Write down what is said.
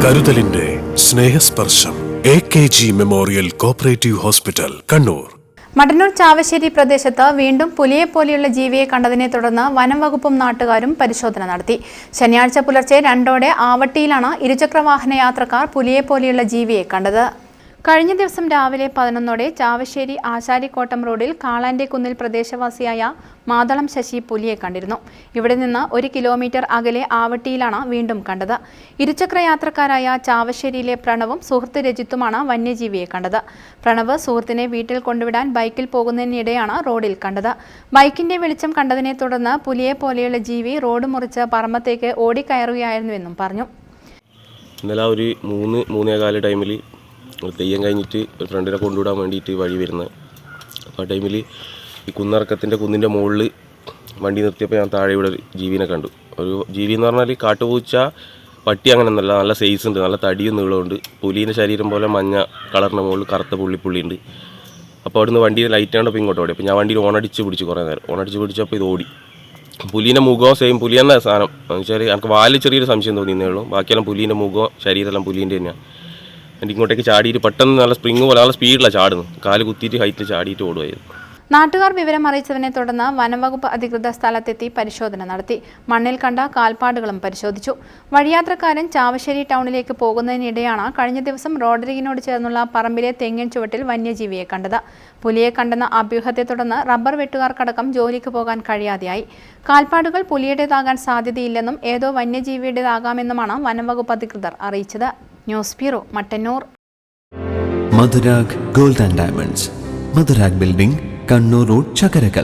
കരുതലിന്റെ സ്നേഹസ്പർശം AKG memorial cooperative hospital, Kannur. Mattannur Chavassery പ്രദേശത്ത് വീണ്ടും പുലിയെപ്പോലെയുള്ള ജീവിയെ കണ്ടതിനെ തുടർന്ന് വനം വകുപ്പും നാട്ടുകാരും പരിശോധന നടത്തി. ശനിയാഴ്ച പുലർച്ചെ 2:00 ആവട്ടിയിലാണ് ഇരുചക്രവാഹന യാത്രക്കാർ പുലിയെപ്പോലെയുള്ള ജീവിയെ കണ്ടത്. കഴിഞ്ഞ ദിവസം രാവിലെ 11:00 ചാവശ്ശേരി ആശാരിക്കോട്ടം റോഡിൽ കാളാന്റെ കുന്നിൽ പ്രദേശവാസിയായ മാതളം ശശി പുലിയെ കണ്ടിരുന്നു. ഇവിടെ നിന്ന് 1 കിലോമീറ്റർ അകലെ ആവട്ടിയിലാണ് വീണ്ടും കണ്ടത്. ഇരുചക്രയാത്രക്കാരായ ചാവശ്ശേരിയിലെ പ്രണവും സുഹൃത്ത് രജിത്തുമാണ് വന്യജീവിയെ കണ്ടത്. പ്രണവ് സുഹൃത്തിനെ വീട്ടിൽ കൊണ്ടുവിടാൻ ബൈക്കിൽ പോകുന്നതിനിടെയാണ് റോഡിൽ കണ്ടത്. ബൈക്കിന്റെ വെളിച്ചം കണ്ടതിനെ തുടർന്ന് പുലിയെ പോലെയുള്ള ജീവി റോഡ് മുറിച്ച് പറമ്പത്തേക്ക് ഓടിക്കയറുകയായിരുന്നുവെന്നും പറഞ്ഞു. ഇന്നലെ ഒരു 3-3:15 ടൈമിൽ തെയ്യം കഴിഞ്ഞിട്ട് ഒരു ഫ്രണ്ടിനെ കൊണ്ടുവിടാൻ വേണ്ടിയിട്ട് വഴി വരുന്നത്. അപ്പോൾ ആ ടൈമിൽ ഈ കുന്നിൻ്റെ മുകളിൽ വണ്ടി നിർത്തിയപ്പോൾ ഞാൻ താഴെ ഇവിടെ ഒരു ജീവിനെ കണ്ടു. ഒരു ജീവി എന്ന് പറഞ്ഞാൽ കാട്ടുപൂച്ച, പട്ടി അങ്ങനെ ഒന്നല്ല, നല്ല സൈസ് ഉണ്ട്, നല്ല തടിയും നീളമുണ്ട്. പുലീൻ്റെ ശരീരം പോലെ മഞ്ഞ കളറിൻ്റെ മുകളിൽ കറുത്ത പുള്ളിപ്പുള്ളിയുണ്ട്. അപ്പോൾ അവിടുന്ന് വണ്ടിയിൽ ലൈറ്റ് കണ്ടപ്പോൾ ഇങ്ങോട്ട് ഓടി. അപ്പോൾ ഞാൻ വണ്ടിയിൽ ഓണടിച്ച് പിടിച്ച് കുറേ നേരം പിടിച്ചപ്പോൾ ഇത് ഓടി. പുലീൻ്റെ മുഖവും സെയിം പുലി തന്നെ സാധനം എന്ന് വെച്ചാൽ എനിക്ക് വാലിൽ ചെറിയൊരു സംശയം തോന്നിയെന്നേ ഉള്ളൂ. ബാക്കിയെല്ലാം പുലീൻ്റെ മുഖവും ശരീരമെല്ലാം പുലീൻ്റെ തന്നെയാണ്. എൻ്റെ ഇങ്ങോട്ടേക്ക് ചാടിയിട്ട് പെട്ടെന്ന് നല്ല സ്പ്രിങ് പോലെ നല്ല സ്പീഡിലാണ് ചാടുന്നു. കാല് കുത്തിയിട്ട് ഹൈറ്റിൽ ചാടിയിട്ട് ഓടുമായിരുന്നു. നാട്ടുകാർ വിവരം അറിയിച്ചതിനെ തുടർന്ന് വനംവകുപ്പ് അധികൃതർ സ്ഥലത്തെത്തി പരിശോധന നടത്തി. മണ്ണിൽ കണ്ട കാൽപ്പാടുകളും പരിശോധിച്ചു. വഴിയാത്രക്കാരൻ ചാവശ്ശേരി ടൗണിലേക്ക് പോകുന്നതിനിടെയാണ് കഴിഞ്ഞ ദിവസം റോഡരികിനോട് ചേർന്നുള്ള പറമ്പിലെ തെങ്ങിൻ ചുവട്ടിൽ വന്യജീവിയെ കണ്ടത്. പുലിയെ കണ്ടെന്ന അഭ്യൂഹത്തെ തുടർന്ന് റബ്ബർ വെട്ടുകാർക്കടക്കം ജോലിക്ക് പോകാൻ കഴിയാതെയായി. കാൽപ്പാടുകൾ പുലിയുടേതാകാൻ സാധ്യതയില്ലെന്നും ഏതോ വന്യജീവിയുടേതാകാമെന്നുമാണ് വനംവകുപ്പ് അധികൃതർ അറിയിച്ചത്. News bureau, Mattannur. Madhurag gold and diamonds, Madhurag building, Kannur road, Chakkarakal.